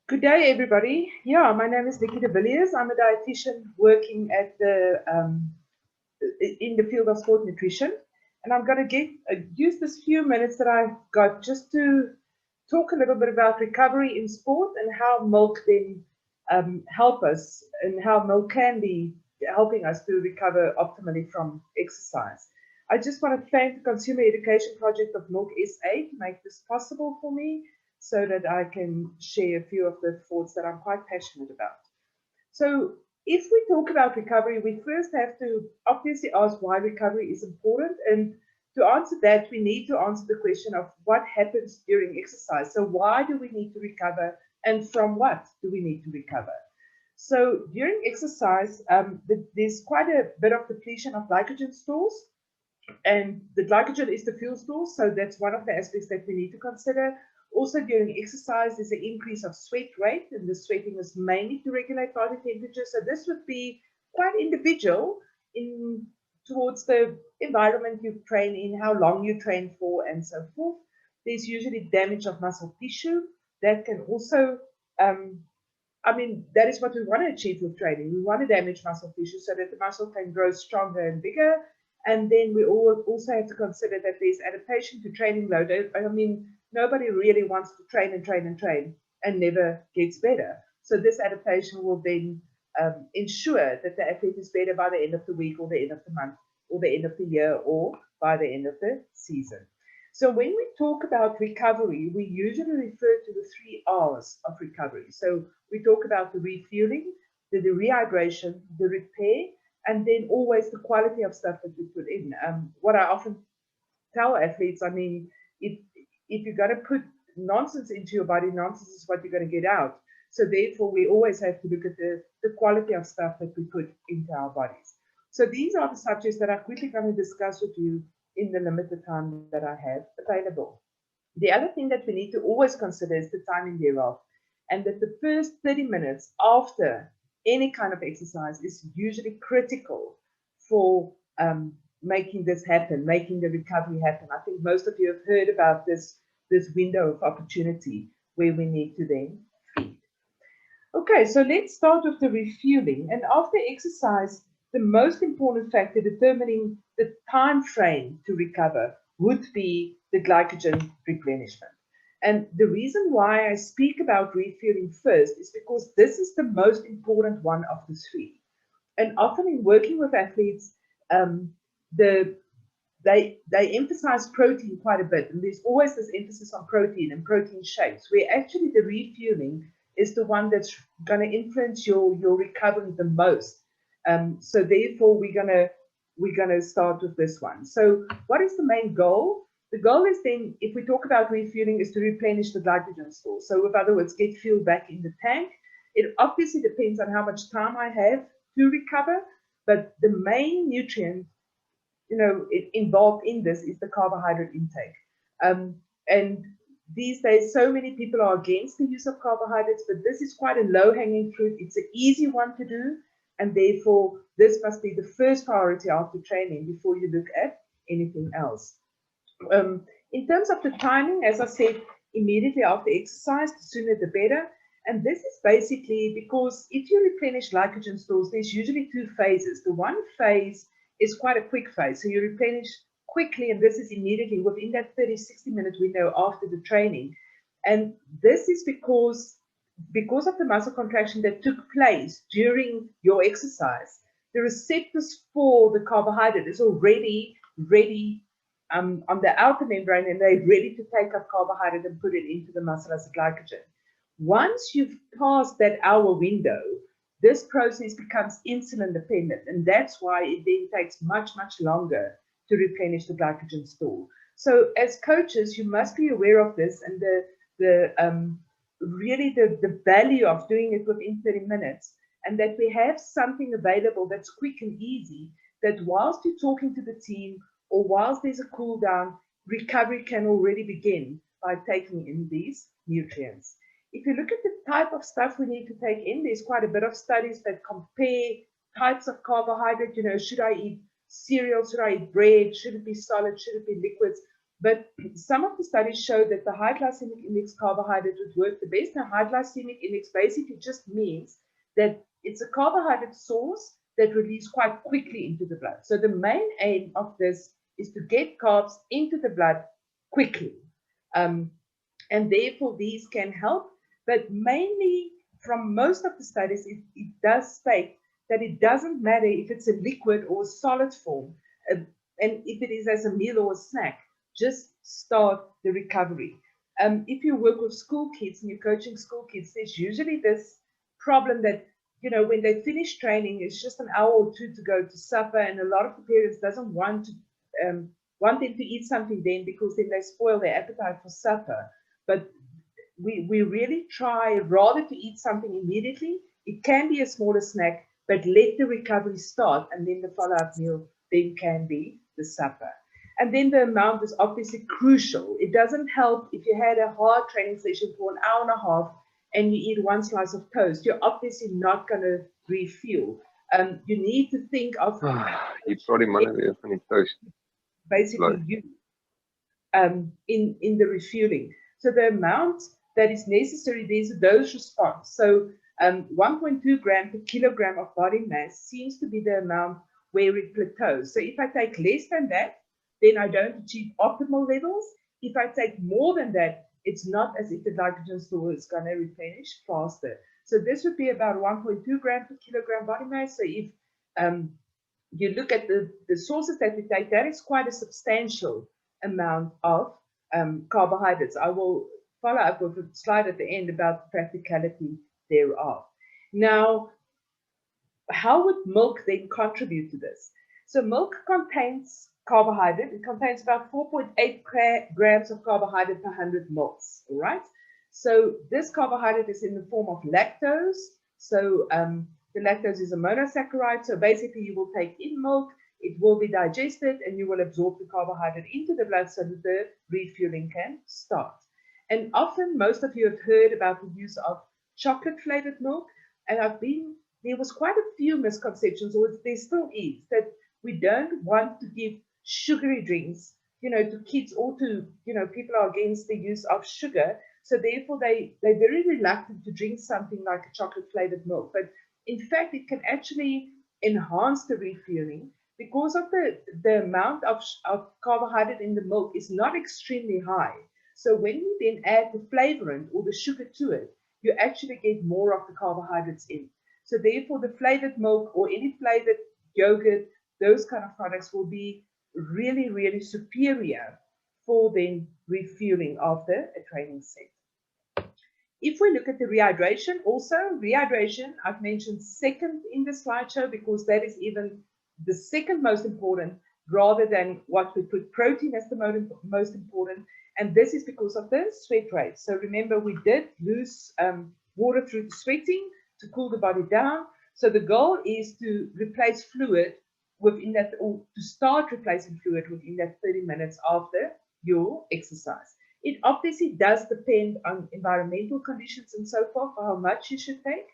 Good day, everybody. Yeah, my name is Nicki. I'm a dietitian working at in the field of sport nutrition, and I'm going to use this few minutes that I've got just to talk a little bit about recovery in sport and how milk then help us, and how milk can be helping us to recover optimally from exercise. I just want to thank the Consumer Education Project of Milk SA to make this possible for me so that I can share a few of the thoughts that I'm quite passionate about. So, if we talk about recovery, we first have to obviously ask why recovery is important. And to answer that, we need to answer the question of what happens during exercise. So, why do we need to recover, and from what do we need to recover? So, during exercise, there's quite a bit of depletion of glycogen stores, and the glycogen is the fuel store, so that's one of the aspects that we need to consider. Also, during exercise, there's an increase of sweat rate, and the sweating is mainly to regulate body temperature. So this would be quite individual in towards the environment you train in, how long you train for, and so forth. There's usually damage of muscle tissue that can also that is what we want to achieve with training. We want to damage muscle tissue so that the muscle can grow stronger and bigger. And then we also have to consider that there's adaptation to training load. I mean, nobody really wants to train and train and train and never gets better. So this adaptation will then ensure that the athlete is better by the end of the week or the end of the month or the end of the year or by the end of the season. So when we talk about recovery, we usually refer to the 3 R's of recovery. So we talk about the refueling, the rehydration, the repair, and then always the quality of stuff that we put in. What I often tell athletes, I mean, if you're going to put nonsense into your body, nonsense is what you're going to get out. So therefore, we always have to look at the quality of stuff that we put into our bodies. So these are the subjects that I'm quickly going to discuss with you in the limited time that I have available. The other thing that we need to always consider is the timing thereof, and that the first 30 minutes after any kind of exercise is usually critical for making this happen, making the recovery happen. I think most of you have heard about this window of opportunity where we need to then feed. Okay, so let's start with the refueling. And after exercise, the most important factor determining the time frame to recover would be the glycogen replenishment. And the reason why I speak about refueling first is because this is the most important one of the three. And often in working with athletes, they emphasize protein quite a bit, and there's always this emphasis on protein and protein shakes, where actually the refueling is the one that's going to influence your recovery the most. So therefore, we're gonna start with this one. So what is the main goal? The goal is then, if we talk about refueling, is to replenish the glycogen store. So in other words, get fuel back in the tank. It obviously depends on how much time I have to recover, but the main nutrient involved in this is the carbohydrate intake. And these days, so many people are against the use of carbohydrates, but this is quite a low-hanging fruit. It's an easy one to do, and therefore, this must be the first priority after training before you look at anything else. In terms of the timing, as I said, immediately after exercise, the sooner the better. And this is basically because if you replenish glycogen stores, there's usually two phases. The one phase is quite a quick phase. So you replenish quickly, and this is immediately within that 30-60 minute window after the training. And this is because of the muscle contraction that took place during your exercise, the receptors for the carbohydrate is already ready on the outer membrane, and they're ready to take up carbohydrate and put it into the muscle as a glycogen. Once you've passed that hour window, this process becomes insulin dependent, and that's why it then takes much, much longer to replenish the glycogen store. So as coaches, you must be aware of this, and really the value of doing it within 30 minutes, and that we have something available that's quick and easy, that whilst you're talking to the team or whilst there's a cool down, recovery can already begin by taking in these nutrients. If you look at the type of stuff we need to take in, there's quite a bit of studies that compare types of carbohydrate. Should I eat cereal? Should I eat bread? Should it be solid? Should it be liquids? But some of the studies show that the high glycemic index carbohydrate would work the best. Now, high glycemic index basically just means that it's a carbohydrate source that releases quite quickly into the blood. So the main aim of this is to get carbs into the blood quickly. And therefore, these can help. But mainly from most of the studies, it does state that it doesn't matter if it's a liquid or a solid form, and if it is as a meal or a snack, just start the recovery. If you work with school kids and you're coaching school kids, there's usually this problem that, you know, when they finish training, it's just an hour or two to go to supper, and a lot of the parents doesn't want them to eat something then, because then they spoil their appetite for supper. But we really try rather to eat something immediately. It can be a smaller snack, but let the recovery start, and then the follow-up meal then can be the supper. And then the amount is obviously crucial. It doesn't help if you had a hard training session for an hour and a half and you eat one slice of toast. You're obviously not going to refuel. You need to think of Jy praat die manne weer van die toast. basically you in the refueling. So the amount that is necessary, there's a dose response. So 1.2 gram per kilogram of body mass seems to be the amount where it plateaus. So if I take less than that, then I don't achieve optimal levels. If I take more than that, it's not as if the glycogen store is going to replenish faster. So this would be about 1.2 gram per kilogram body mass. So if you look at the sources that we take, that is quite a substantial amount of carbohydrates. I will follow up with a slide at the end about the practicality thereof. Now, how would milk then contribute to this? So milk contains carbohydrate. It contains about 4.8 grams of carbohydrate per 100 mils, all right? So this carbohydrate is in the form of lactose. So the lactose is a monosaccharide. So basically you will take in milk, it will be digested, and you will absorb the carbohydrate into the blood so that the refueling can start. And often, most of you have heard about the use of chocolate-flavored milk, and there was quite a few misconceptions, or there still is, that we don't want to give sugary drinks, you know, to kids, or to, you know, people are against the use of sugar. So therefore, they're very reluctant to drink something like a chocolate-flavored milk. But in fact, it can actually enhance the refueling, because of the amount of carbohydrate in the milk is not extremely high. So when you then add the flavorant or the sugar to it, you actually get more of the carbohydrates in. So therefore, the flavored milk or any flavored yogurt, those kind of products will be really, really superior for then refueling after a training set. If we look at the rehydration, also rehydration, I've mentioned second in the slideshow, because that is even the second most important, rather than what we put protein as the most important. And this is because of the sweat rate. So remember, we did lose water through the sweating to cool the body down. So the goal is to replace fluid within that, or to start replacing fluid within that 30 minutes after your exercise. It obviously does depend on environmental conditions and so forth for how much you should take.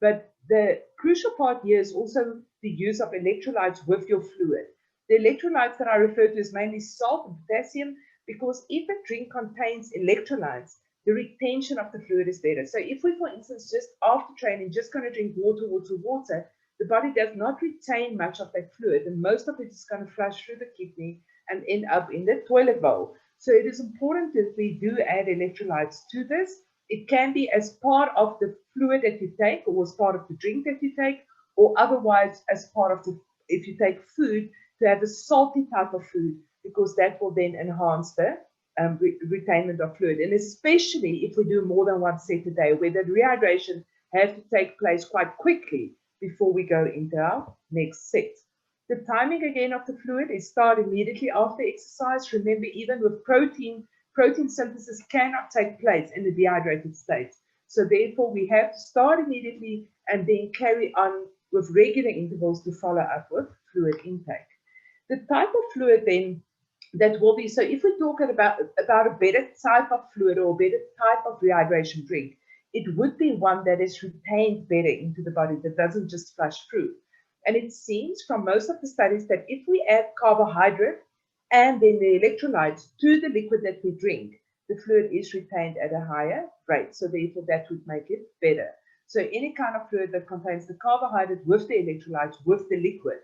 But the crucial part here is also the use of electrolytes with your fluid. The electrolytes that I refer to is mainly salt and potassium, because if a drink contains electrolytes, the retention of the fluid is better. So if we, for instance, just after training, just going to drink water, the body does not retain much of that fluid, and most of it is going to flush through the kidney and end up in the toilet bowl. So it is important that we do add electrolytes to this. It can be as part of the fluid that you take, or as part of the drink that you take, or otherwise as part of if you take food, to have a salty type of food, because that will then enhance the retainment of fluid. And especially if we do more than one set a day, where the rehydration has to take place quite quickly before we go into our next set. The timing again of the fluid is start immediately after exercise. Remember, even with protein synthesis cannot take place in the dehydrated state. So therefore, we have to start immediately and then carry on with regular intervals to follow up with fluid intake. The type of fluid then that will be, so if we're talking about a better type of fluid or a better type of rehydration drink, it would be one that is retained better into the body, that doesn't just flush through. And it seems from most of the studies that if we add carbohydrate and then the electrolytes to the liquid that we drink, the fluid is retained at a higher rate. So therefore that would make it better. So any kind of fluid that contains the carbohydrate with the electrolytes with the liquid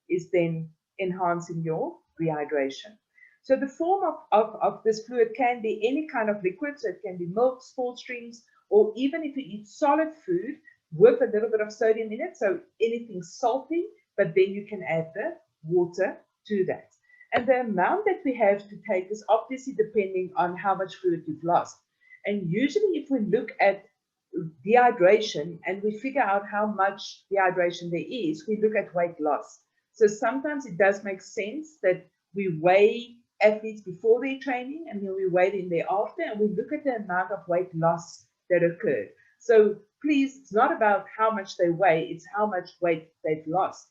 is then enhancing your rehydration. So the form of this fluid can be any kind of liquid. So it can be milk, sports drinks, or even if you eat solid food with a little bit of sodium in it. So anything salty, but then you can add the water to that. And the amount that we have to take is obviously depending on how much fluid you've lost. And usually if we look at dehydration and we figure out how much dehydration there is, we look at weight loss. So sometimes it does make sense that we weigh athletes before their training and then we weigh them thereafter, and we look at the amount of weight loss that occurred. So please, it's not about how much they weigh, it's how much weight they've lost.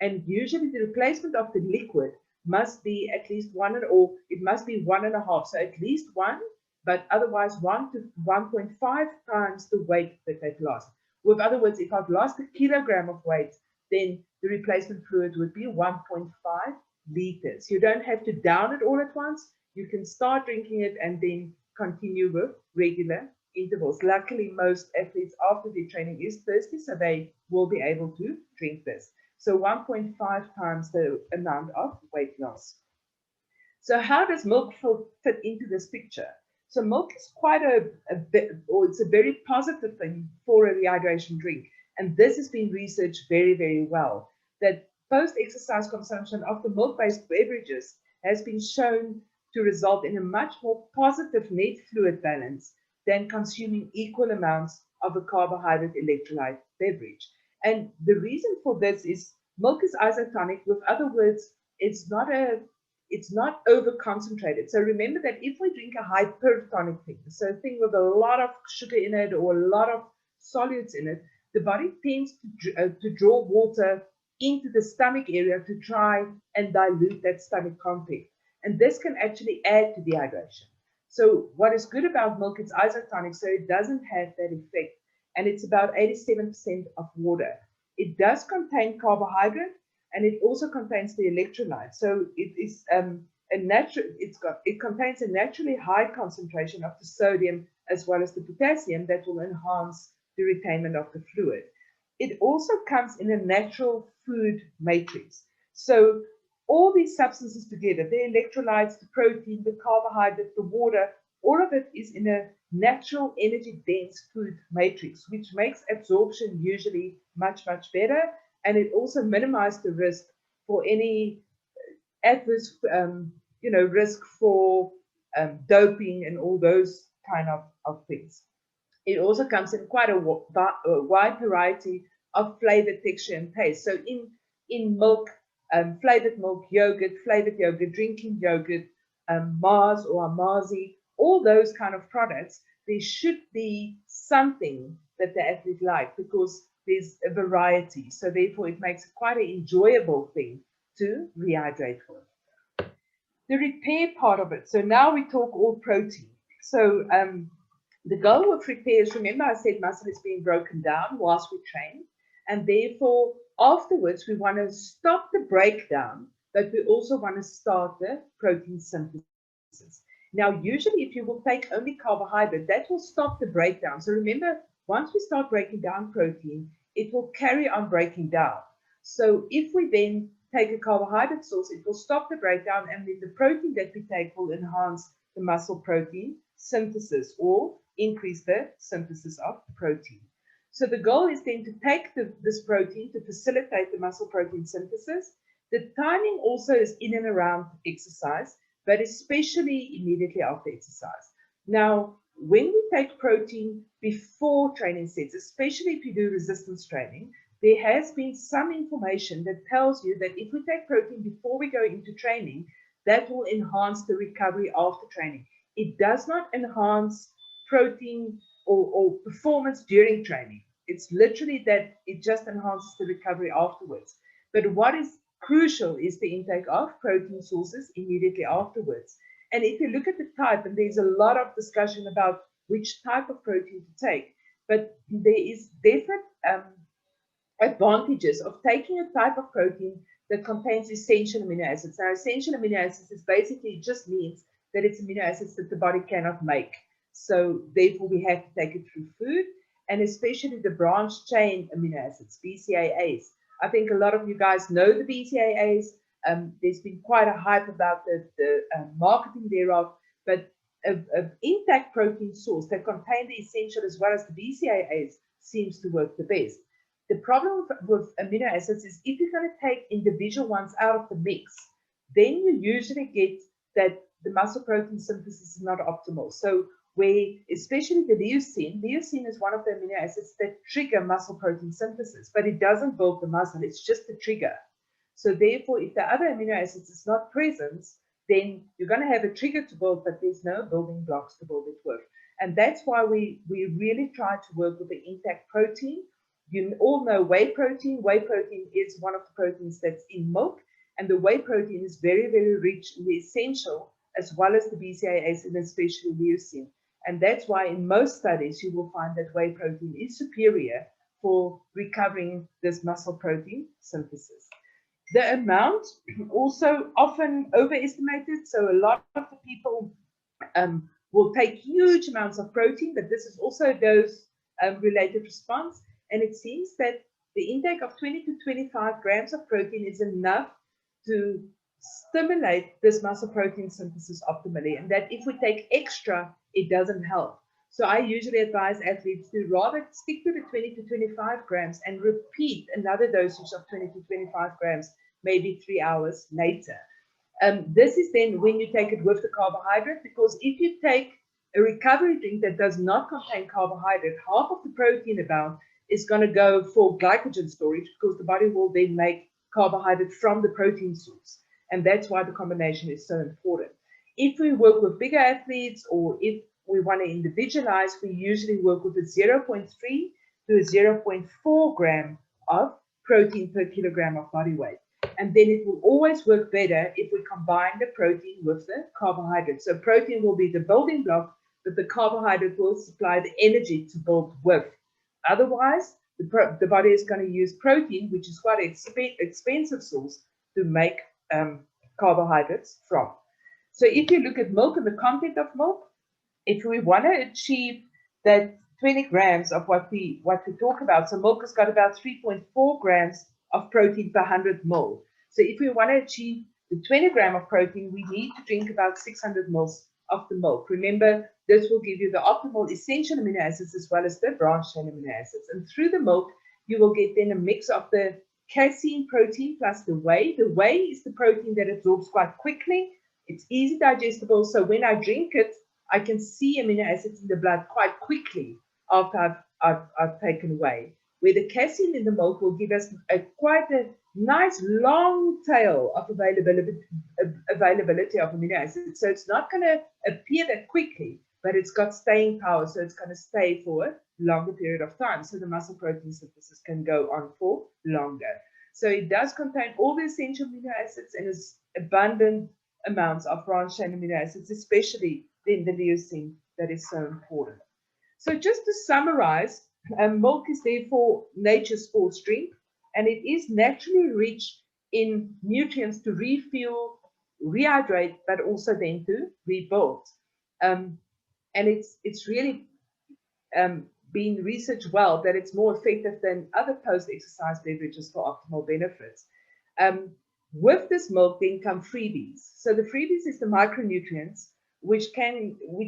And usually the replacement of the liquid must be at least one, or it must be 1.5. So at least one, but otherwise 1 to 1.5 times the weight that they've lost. With other words, if I've lost a kilogram of weight, then the replacement fluid would be 1.5 liters. You don't have to down it all at once. You can start drinking it and then continue with regular intervals. Luckily, most athletes after their training is thirsty, so they will be able to drink this. So 1.5 times the amount of weight loss. So how does milk fit into this picture? So milk is quite it's a very positive thing for a rehydration drink. And this has been researched very, very well, that post-exercise consumption of the milk-based beverages has been shown to result in a much more positive net fluid balance than consuming equal amounts of a carbohydrate electrolyte beverage. And the reason for this is milk is isotonic. With other words, it's not over concentrated. So remember that if we drink a hypertonic thing, so a thing with a lot of sugar in it or a lot of solids in it, the body tends to draw water into the stomach area to try and dilute that stomach content. And this can actually add to dehydration. So what is good about milk, it's isotonic, so it doesn't have that effect. And it's about 87% of water. It does contain carbohydrate, and it also contains the electrolyte. So it is it contains a naturally high concentration of the sodium as well as the potassium that will enhance the retainment of the fluid. It also comes in a natural food matrix. So all these substances together, the electrolytes, the protein, the carbohydrate, the water, all of it is in a natural energy dense food matrix, which makes absorption usually much, much better. And it also minimizes the risk for any adverse, risk for doping and all those kind of things. It also comes in quite a wide variety of flavor, texture, and taste. So in milk, flavored milk, flavored yogurt, drinking yogurt, Mars or Amazi, all those kind of products, there should be something that the athlete like, because there's a variety. So therefore, it makes it quite an enjoyable thing to rehydrate with. The repair part of it. So now we talk all protein. So the goal of repair is, remember I said muscle is being broken down whilst we train. And therefore, afterwards, we want to stop the breakdown, but we also want to start the protein synthesis. Now, usually, if you will take only carbohydrate, that will stop the breakdown. So remember, once we start breaking down protein, it will carry on breaking down. So if we then take a carbohydrate source, it will stop the breakdown, and then the protein that we take will enhance the muscle protein synthesis or increase the synthesis of protein. So the goal is then to take this protein to facilitate the muscle protein synthesis. The timing also is in and around exercise, but especially immediately after exercise. Now, when we take protein before training sets, especially if you do resistance training, there has been some information that tells you that if we take protein before we go into training, that will enhance the recovery after training. It does not enhance protein or performance during training. It's literally that it just enhances the recovery afterwards. But what is crucial is the intake of protein sources immediately afterwards. And if you look at the type, and there's a lot of discussion about which type of protein to take, but there is definite advantages of taking a type of protein that contains essential amino acids. Now, essential amino acids is basically just means that it's amino acids that the body cannot make. So therefore, we have to take it through food, and especially the branched chain amino acids, BCAAs. I think a lot of you guys know the BCAAs. There's been quite a hype about the marketing thereof, but an intact protein source that contains the essential as well as the BCAAs seems to work the best. The problem with amino acids is if you're going to take individual ones out of the mix, then you usually get that the muscle protein synthesis is not optimal. So where, especially the leucine is one of the amino acids that trigger muscle protein synthesis, but it doesn't build the muscle, it's just the trigger. So therefore, if the other amino acids is not present, then you're going to have a trigger to build, but there's no building blocks to build it with. And that's why we really try to work with the intact protein. You all know whey protein. Whey protein is one of the proteins that's in milk, and the whey protein is very, very rich in the essential as well as the BCAAs and especially leucine. And that's why in most studies you will find that whey protein is superior for recovering this muscle protein synthesis. The amount also often overestimated. So a lot of the people will take huge amounts of protein, but this is also a dose-related response. And it seems that the intake of 20 to 25 grams of protein is enough to stimulate this muscle protein synthesis optimally. And that if we take extra, it doesn't help. So I usually advise athletes to rather stick to the 20 to 25 grams and repeat another dosage of 20 to 25 grams, maybe 3 hours later. This is then when you take it with the carbohydrate, because if you take a recovery drink that does not contain carbohydrate, half of the protein amount is going to go for glycogen storage, because the body will then make carbohydrate from the protein source. And that's why the combination is so important. If we work with bigger athletes, or if we want to individualize, we usually work with a 0.3 to a 0.4 gram of protein per kilogram of body weight. And then it will always work better if we combine the protein with the carbohydrate. So protein will be the building block, but the carbohydrate will supply the energy to build with. Otherwise, the body is going to use protein, which is quite an expensive source to make carbohydrates from. So if you look at milk and the content of milk, if we want to achieve that 20 grams of what we talk about, so milk has got about 3.4 grams of protein per 100 ml. So if we want to achieve the 20 gram of protein, we need to drink about 600 ml of the milk. Remember, this will give you the optimal essential amino acids as well as the branched chain amino acids. And through the milk, you will get then a mix of the casein protein plus the whey. The whey is the protein that absorbs quite quickly. It's easy digestible. So when I drink it, I can see amino acids in the blood quite quickly after I've taken whey. Where the casein in the milk will give us quite a nice long tail of availability of amino acids. So it's not going to appear that quickly, but it's got staying power. So it's going to stay for a longer period of time. So the muscle protein synthesis can go on for longer. So it does contain all the essential amino acids and is abundant amounts of branched chain amino acids, especially in the leucine that is so important. So just to summarize, milk is therefore nature's sports drink, and it is naturally rich in nutrients to refuel, rehydrate, but also then to rebuild. And it's really been researched well that it's more effective than other post-exercise beverages for optimal benefits. With this milk then come freebies. So the freebies is the micronutrients, which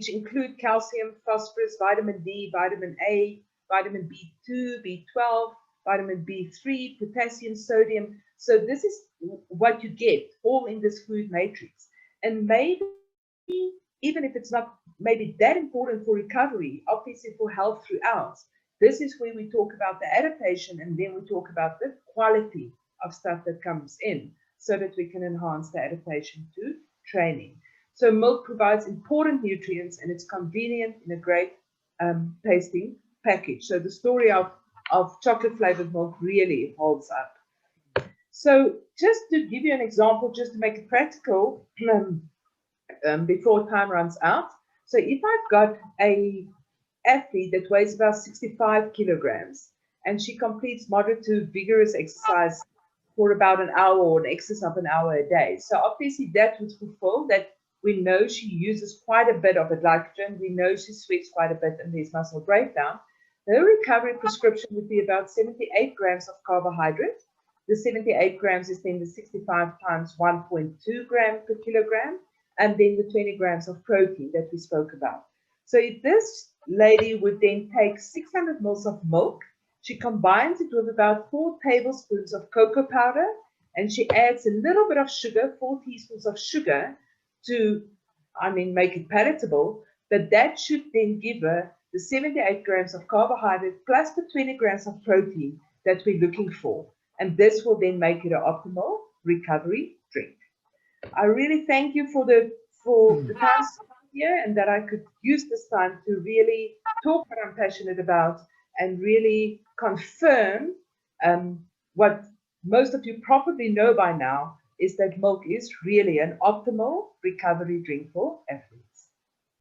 include calcium, phosphorus, vitamin D, vitamin A, vitamin B2, B12, vitamin B3, potassium, sodium. So this is what you get all in this food matrix. And maybe, even if it's not maybe that important for recovery, obviously for health throughout, this is where we talk about the adaptation, and then we talk about the quality of stuff that comes in so that we can enhance the adaptation to training. So milk provides important nutrients, and it's convenient in a great tasting package. So the story of chocolate flavored milk really holds up. So just to give you an example, just to make it practical, before time runs out. So if I've got a athlete that weighs about 65 kilograms and she completes moderate to vigorous exercise for about an hour or an excess of an hour a day. So obviously that would fulfill that. We know she uses quite a bit of a glycogen. We know she sweats quite a bit and there's muscle breakdown. Her recovery prescription would be about 78 grams of carbohydrate. The 78 grams is then the 65 times 1.2 gram per kilogram, and then the 20 grams of protein that we spoke about. So if this lady would then take 600 mils of milk, she combines it with about 4 tablespoons of cocoa powder, and she adds a little bit of sugar, 4 teaspoons of sugar, to, make it palatable, but that should then give her the 78 grams of carbohydrate plus the 20 grams of protein that we're looking for. And this will then make it an optimal recovery drink. I really thank you for the time here, and that I could use this time to really talk what I'm passionate about and really confirm what most of you probably know by now, is that milk is really an optimal recovery drink for athletes.